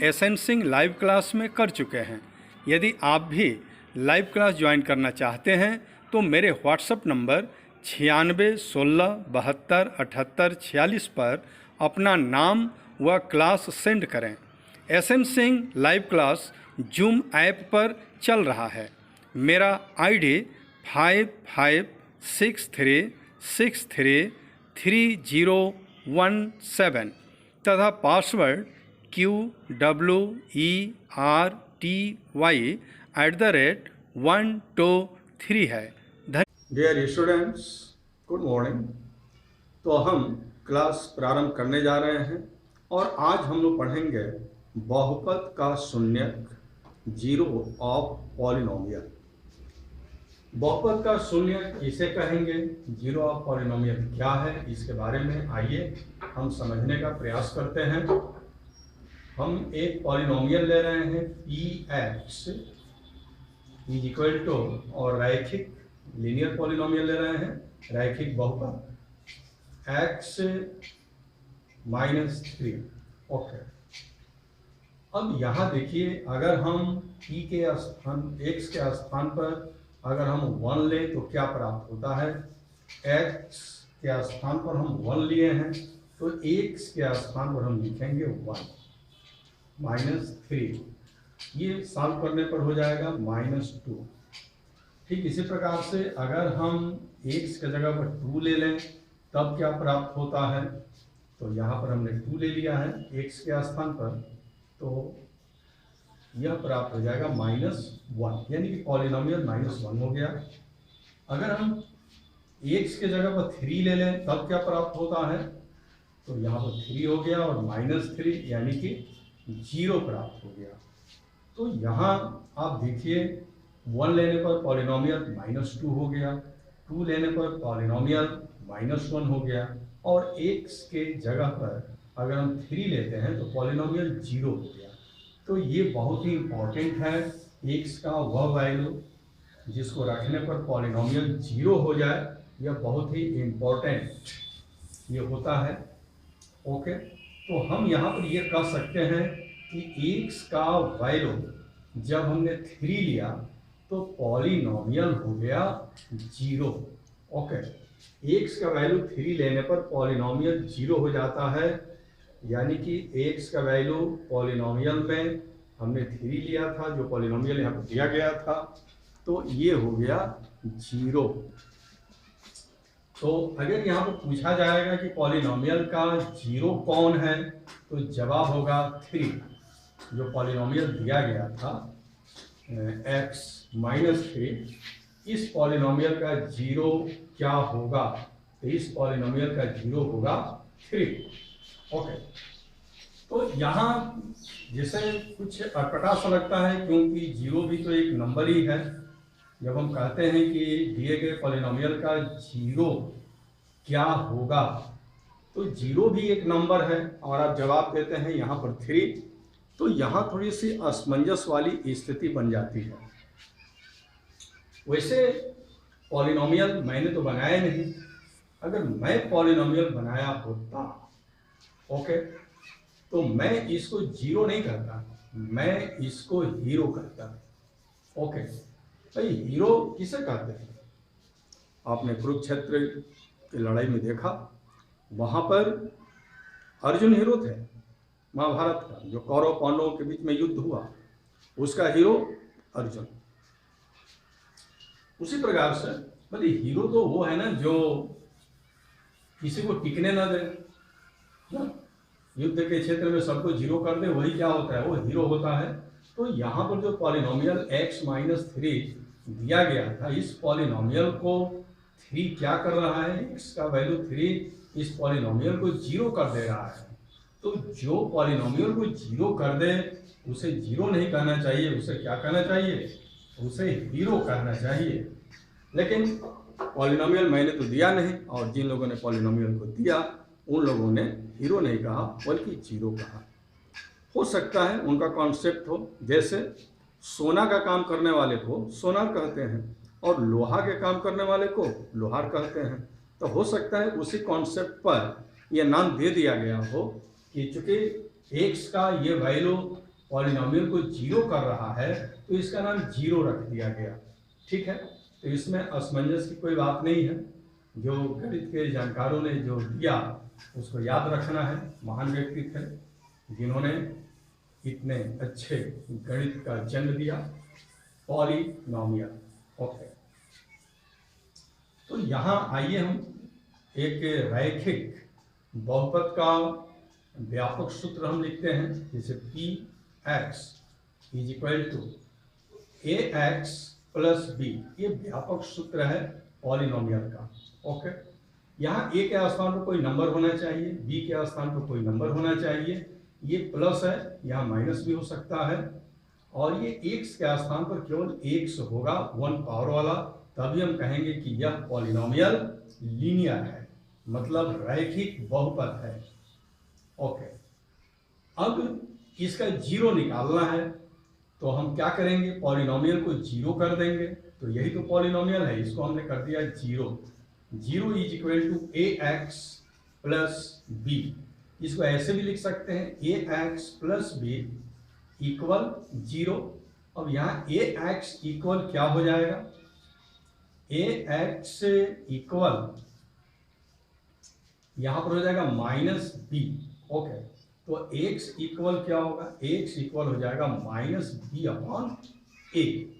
एसेंसिंग live class में कर चुके हैं। यदि आप भी लाइव क्लास ज्वाइन करना चाहते हैं तो मेरे व्हाट्सएप नंबर 9616727846 पर अपना नाम व क्लास सेंड करें। एसेंसिंग लाइव क्लास जूम ऐप पर चल रहा है। मेरा ID 5563633017 तथा पासवर्ड QWERTY@123 है। Dear students, good morning. तो हम क्लास प्रारंभ करने जा रहे हैं और आज हम लोग पढ़ेंगे बहुपद का शून्यक, जीरो ऑफ पॉलिनोमियल। बहुपद का शून्यक किसे कहेंगे, जीरो ऑफ पॉलिनोमियल क्या है, इसके बारे में आइए हम समझने का प्रयास करते हैं। हम एक पॉलिनोमियल ले रहे हैं Px इज इक्वल टू, और रैखिक लीनियर पॉलिनोमियल ले रहे हैं, रैखिक बहुपद x -3। ओके, अब यहाँ देखिए, अगर हम p के स्थान x के स्थान पर अगर हम 1 लें तो क्या प्राप्त होता है। x के स्थान पर हम 1 लिए हैं तो x के स्थान पर हम लिखेंगे 1 -3। ये सॉल्व करने पर हो जाएगा -2। ठीक इसी प्रकार से अगर हम x के जगह पर 2 ले लें तब क्या प्राप्त होता है। तो यहाँ पर हमने 2 ले लिया है x के स्थान पर, तो यह प्राप्त हो जाएगा -1, यानी कि पॉलिनोमियल -1 हो गया। अगर हम x के जगह पर 3 ले लें तब क्या प्राप्त होता है। तो यहाँ पर 3 हो गया और -3 यानी कि 0 प्राप्त हो गया। तो यहाँ आप देखिए, 1 लेने पर पॉलिनोमियल -2 हो गया, 2 लेने पर पॉलिनोमियल -1 हो गया, और x के जगह पर अगर हम 3 लेते हैं तो पॉलिनोमियल 0 हो गया। तो ये बहुत ही इम्पोर्टेंट है, x का वह वैल्यू जिसको रखने पर पॉलिनोमियल 0 हो जाए, यह बहुत ही इम्पोर्टेंट ये होता है। ओके, तो हम यहाँ पर ये कह सकते हैं कि x का वैल्यू जब हमने 3 लिया तो पॉलिनोमियल हो गया 0। ओके, x का वैल्यू 3 लेने पर पॉलिनोमियल 0 हो जाता है, यानी कि x का वैल्यू पॉलिनोमियल में हमने 3 लिया था, जो पॉलिनोमियल यहाँ पर दिया गया था, तो ये हो गया 0। तो अगर यहाँ पर पूछा जाएगा कि पॉलिनोमियल का 0 कौन है, तो जवाब होगा 3। जो पॉलिनोमियल दिया गया था x -3, इस पॉलिनोमियल का 0 क्या होगा। तो इस पॉलिनोमियल का 0 होगा 3। ओके, तो यहाँ जैसे कुछ अटपटा सा लगता है, क्योंकि 0 भी तो एक नंबर ही है। जब हम कहते हैं कि दिए गए पॉलिनोमियल का 0 क्या होगा, तो 0 भी एक नंबर है और आप जवाब देते हैं यहाँ पर 3, तो यहाँ थोड़ी सी असमंजस वाली स्थिति बन जाती है। वैसे पॉलिनोमियल मैंने तो बनाया नहीं, अगर मैं पॉलिनोमियल बनाया होता, ओके, तो मैं इसको 0 नहीं करता, मैं इसको हीरो करता। ओके, भाई हीरो किसे कहते हैं। आपने कुरुक्षेत्र की लड़ाई में देखा, वहां पर अर्जुन हीरो थे महाभारत का, जो कौरव पांडवों के बीच में युद्ध हुआ, उसका हीरो अर्जुन। उसी प्रकार से मतलब हीरो तो वो है ना जो किसी को टिकने ना दे, युद्ध के क्षेत्र में सबको 0 कर दे, वही क्या होता है, वो हीरो होता है। तो यहाँ पर जो पॉलिनोमियल x -3 दिया गया था, इस पॉलिनोमियल को 3 क्या कर रहा है, x का वैल्यू 3 इस पॉलिनोमियल को 0 कर दे रहा है। तो जो पॉलिनोमियल को 0 कर दे उसे 0 नहीं कहना चाहिए, उसे क्या कहना चाहिए, उसे हीरो कहना चाहिए। लेकिन पॉलिनोमियल मैंने तो दिया नहीं, और जिन लोगों ने पॉलिनोमियल को दिया उन लोगों ने हीरो नहीं कहा बल्कि 0 कहा। हो सकता है उनका कॉन्सेप्ट हो, जैसे सोना का काम करने वाले को सोनार कहते हैं और लोहा के काम करने वाले को लोहार कहते हैं। तो हो सकता है उसी कॉन्सेप्ट पर यह नाम दे दिया गया हो कि चूंकि x का ये वैल्यू पॉलिनोमियल को जीरो कर रहा है तो इसका नाम जीरो रख दिया गया। ठीक है, तो इसमें असमंजस की कोई बात नहीं है। जो गणित के जानकारों ने जो दिया उसको याद रखना है। महान व्यक्ति थे जिन्होंने इतने अच्छे गणित का जन्म दिया, पॉलिनोमियल। ओके, तो यहाँ आइए हम एक रैखिक बहुपद का व्यापक सूत्र हम लिखते हैं, जैसे P X is equal to A x plus B. ये व्यापक सूत्र है पॉलिनोमियल का। ओके, यहाँ ए के स्थान पर कोई नंबर होना चाहिए, बी के स्थान पर कोई नंबर होना चाहिए। ये प्लस है, यहाँ माइनस भी हो सकता है, और ये एक्स के स्थान पर केवल एक्स होगा, 1 पावर वाला। तभी हम कहेंगे कि यह पॉलिनोमियल लीनियर है, मतलब रैखिक बहुपद है। ओके, अब इसका जीरो निकालना है तो हम क्या करेंगे, पॉलिनोमियल को जीरो कर देंगे। तो यही तो पॉलिनोमियल है, इसको हमने कर दिया zero. Zero is equal to A x plus b. इसको ऐसे भी लिख सकते हैं, a x plus b equal zero. अब यहाँ ए एक्स इक्वल क्या हो जाएगा, ए एक्स इक्वल यहां पर हो जाएगा माइनस बी। ओके, तो एक्स इक्वल क्या होगा, एक्स इक्वल हो जाएगा माइनस बी अपॉन ए।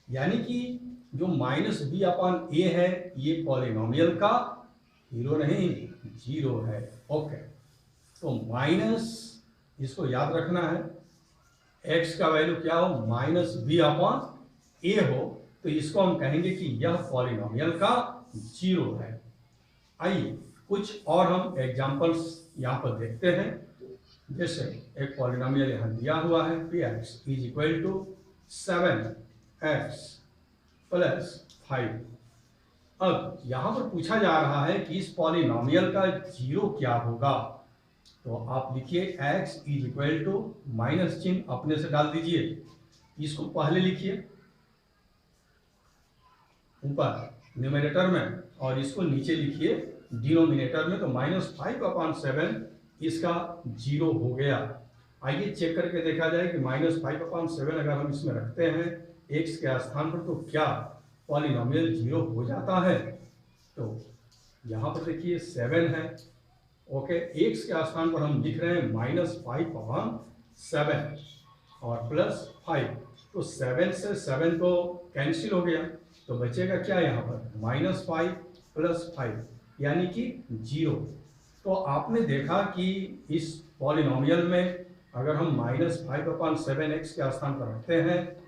यानी कि जो माइनस बी अपॉन ए है ये पॉलिनोमियल का हीरो नहीं, जीरो है। ओके, तो माइनस, इसको याद रखना है, एक्स का वैल्यू क्या हो, माइनस बी अपॉन ए हो, तो इसको हम कहेंगे कि यह पॉलिनोमियल का जीरो है। आइए कुछ और हम एग्जांपल्स यहाँ पर देखते हैं। जैसे एक पॉलिनोमियल यहाँ दिया हुआ है, P X is equal to 7x plus 5। अब यहाँ पर पूछा जा रहा है कि इस पॉलिनोमियल का जीरो क्या होगा। तो आप लिखिए x is equal to, minus चिन्ह अपने से डाल दीजिए, इसको पहले लिखिए ऊपर न्यूमरेटर में और इसको नीचे लिखिए डिनोमिनेटर में। तो -5/7 इसका जीरो हो गया। आइए चेक करके देखा जाए कि -5/7 अगर हम इसमें रखते हैं x के स्थान पर तो क्या पॉलिनोमियल जीरो हो जाता है। तो यहाँ पर देखिए 7 है। ओके, x के स्थान पर हम लिख रहे हैं -5/7 और प्लस 5। तो 7 से 7 तो कैंसिल हो गया, तो बचेगा क्या यहाँ पर, -5 प्लस 5 यानी कि जीरो। तो आपने देखा कि इस पॉलिनोमियल में अगर हम -5/7x के स्थान पर रखते हैं,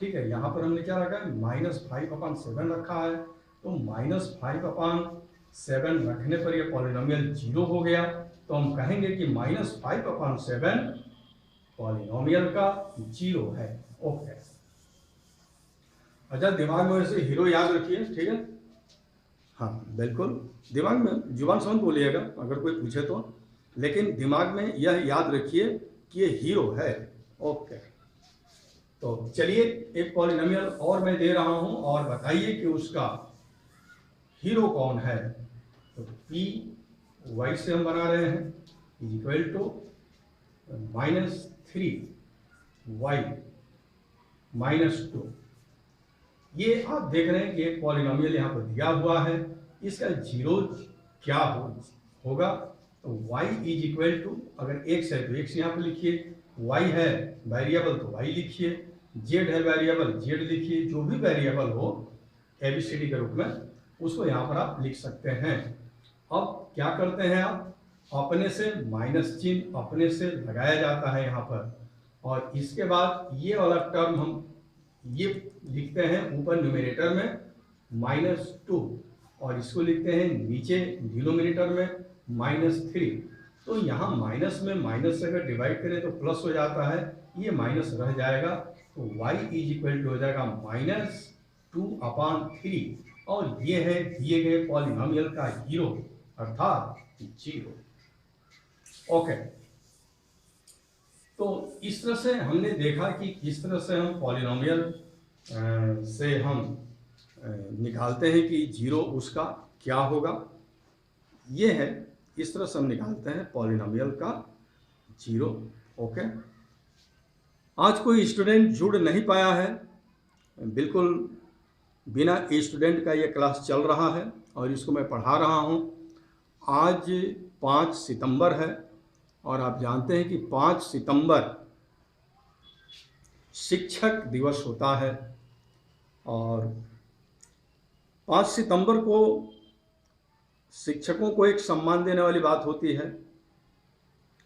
ठीक है, यहाँ पर हमने क्या रखा है, -5/7 रखा है, तो -5/7 रखने पर यह पॉलिनोमियल जीरो हो गया। तो हम कहेंगे कि -5/7 पॉलिनोमियल का जीरो है। ओके, अच्छा दिमाग में वैसे हीरो याद रखिए, ठीक है, हाँ बिल्कुल, दिमाग में, जुबान से मत बोलिएगा अगर कोई पूछे तो, लेकिन दिमाग में यह याद रखिए कि ये हीरो है। ओके, तो चलिए एक पॉलिनोमियल और मैं दे रहा हूं और बताइए कि उसका हीरो कौन है। तो पी वाई से हम बना रहे हैं इज इक्वल टू -3y -2। ये आप देख रहे हैं कि एक पॉलिनोमियल यहाँ पर दिया हुआ है, इसका जीरो क्या होगा। तो y इज इक्वल टू, अगर x है तो x यहाँ पर लिखिए, y है वेरिएबल तो y लिखिए, z है वेरिएबल z लिखिए, जो भी वेरिएबल हो ABCD के रूप में उसको यहाँ पर आप लिख सकते हैं। अब क्या करते हैं आप, अपने से माइनस चिन्ह अपने से लगाया जाता है यहाँ पर, और इसके बाद ये वाला टर्म हम ये लिखते हैं ऊपर न्यूमरेटर में -2 और इसको लिखते हैं नीचे डिनोमिनेटर में -3। तो यहाँ माइनस में माइनस से अगर डिवाइड करें तो प्लस हो जाता है, ये माइनस रह जाएगा, तो y इज इक्वल टू हो जाएगा -2/3 और ये है दिए गए पॉलिनोमियल का हीरो अर्थात जीरो। ओके, तो इस तरह से हमने देखा कि किस तरह से हम पॉलिनोमियल से हम निकालते हैं कि जीरो उसका क्या होगा। ये है, इस तरह से हम निकालते हैं पॉलिनोमियल का जीरो। ओके, आज कोई स्टूडेंट जुड़ नहीं पाया है, बिल्कुल बिना स्टूडेंट का ये क्लास चल रहा है और इसको मैं पढ़ा रहा हूँ। आज 5 सितंबर है और आप जानते हैं कि 5 सितंबर शिक्षक दिवस होता है और 5 सितंबर को शिक्षकों को एक सम्मान देने वाली बात होती है।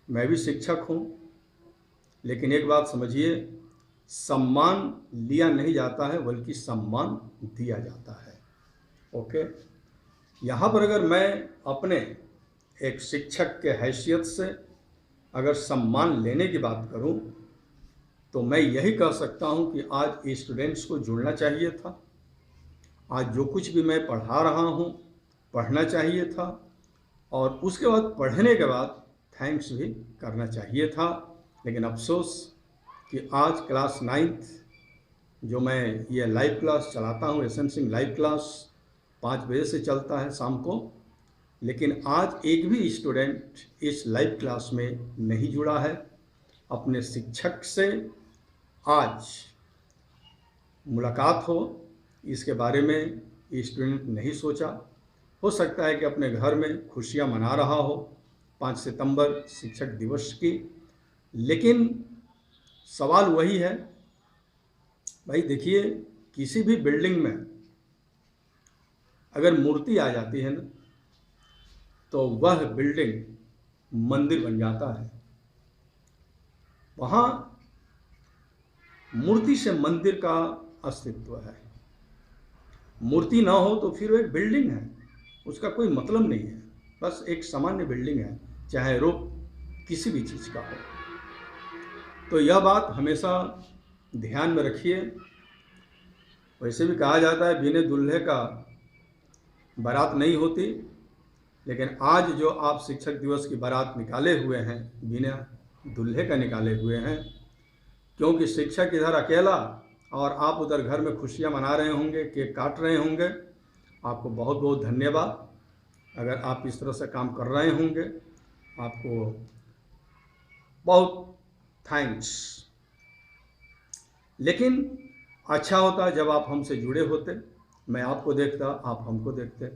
मैं भी शिक्षक हूँ, लेकिन एक बात समझिए, सम्मान लिया नहीं जाता है बल्कि सम्मान दिया जाता है। ओके, यहाँ पर अगर मैं अपने एक शिक्षक के हैसियत से अगर सम्मान लेने की बात करूँ तो मैं यही कह सकता हूँ कि आज स्टूडेंट्स को जुड़ना चाहिए था। आज जो कुछ भी मैं पढ़ा रहा हूँ पढ़ना चाहिए था और उसके बाद पढ़ने के बाद थैंक्स भी करना चाहिए था। लेकिन अफसोस कि आज क्लास 9th जो मैं ये लाइव क्लास चलाता हूँ, S M Singh live class 5 बजे से चलता है शाम को, लेकिन आज एक भी स्टूडेंट इस लाइव क्लास में नहीं जुड़ा है। अपने शिक्षक से आज मुलाकात हो इसके बारे में स्टूडेंट नहीं सोचा। हो सकता है कि अपने घर में खुशियां मना रहा हो 5 सितंबर शिक्षक दिवस की, लेकिन सवाल वही है भाई। देखिए, किसी भी बिल्डिंग में अगर मूर्ति आ जाती है ना तो वह बिल्डिंग मंदिर बन जाता है। वहाँ मूर्ति से मंदिर का अस्तित्व है। मूर्ति ना हो तो फिर वो एक बिल्डिंग है, उसका कोई मतलब नहीं है, बस एक सामान्य बिल्डिंग है, चाहे रूप किसी भी चीज़ का हो। तो यह बात हमेशा ध्यान में रखिए। वैसे भी कहा जाता है बिना दूल्हे का बारात नहीं होती, लेकिन आज जो आप शिक्षक दिवस की बारात निकाले हुए हैं बिना दूल्हे का निकाले हुए हैं, क्योंकि शिक्षक इधर अकेला और आप उधर घर में खुशियां मना रहे होंगे, केक काट रहे होंगे। आपको बहुत बहुत धन्यवाद। अगर आप इस तरह से काम कर रहे होंगे, आपको बहुत थैंक्स। लेकिन अच्छा होता जब आप हमसे जुड़े होते, मैं आपको देखता, आप हमको देखते,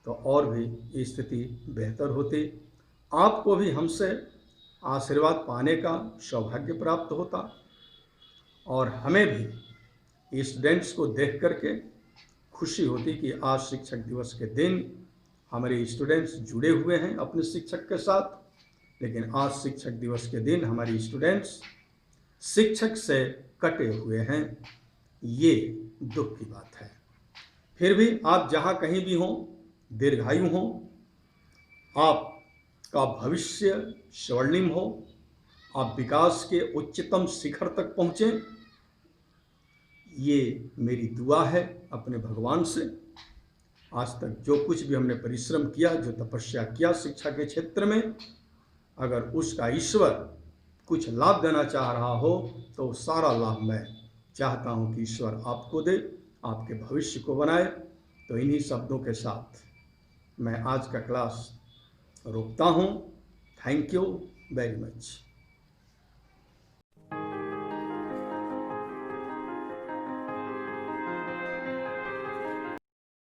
तो और भी स्थिति बेहतर होती। आपको भी हमसे आशीर्वाद पाने का सौभाग्य प्राप्त होता और हमें भी स्टूडेंट्स को देख करके खुशी होती कि आज शिक्षक दिवस के दिन हमारे स्टूडेंट्स जुड़े हुए हैं अपने शिक्षक के साथ। लेकिन आज शिक्षक दिवस के दिन हमारे स्टूडेंट्स शिक्षक से कटे हुए हैं, ये दुख की बात है। फिर भी आप जहाँ कहीं भी हों, दीर्घायु हों, आपका भविष्य स्वर्णिम हो, आप विकास के उच्चतम शिखर तक पहुँचें, ये मेरी दुआ है अपने भगवान से। आज तक जो कुछ भी हमने परिश्रम किया, जो तपस्या किया शिक्षा के क्षेत्र में, अगर उसका ईश्वर कुछ लाभ देना चाह रहा हो तो सारा लाभ मैं चाहता हूं कि ईश्वर आपको दे, आपके भविष्य को बनाए। तो इन्हीं शब्दों के साथ मैं आज का क्लास रोकता हूं। Thank you very much.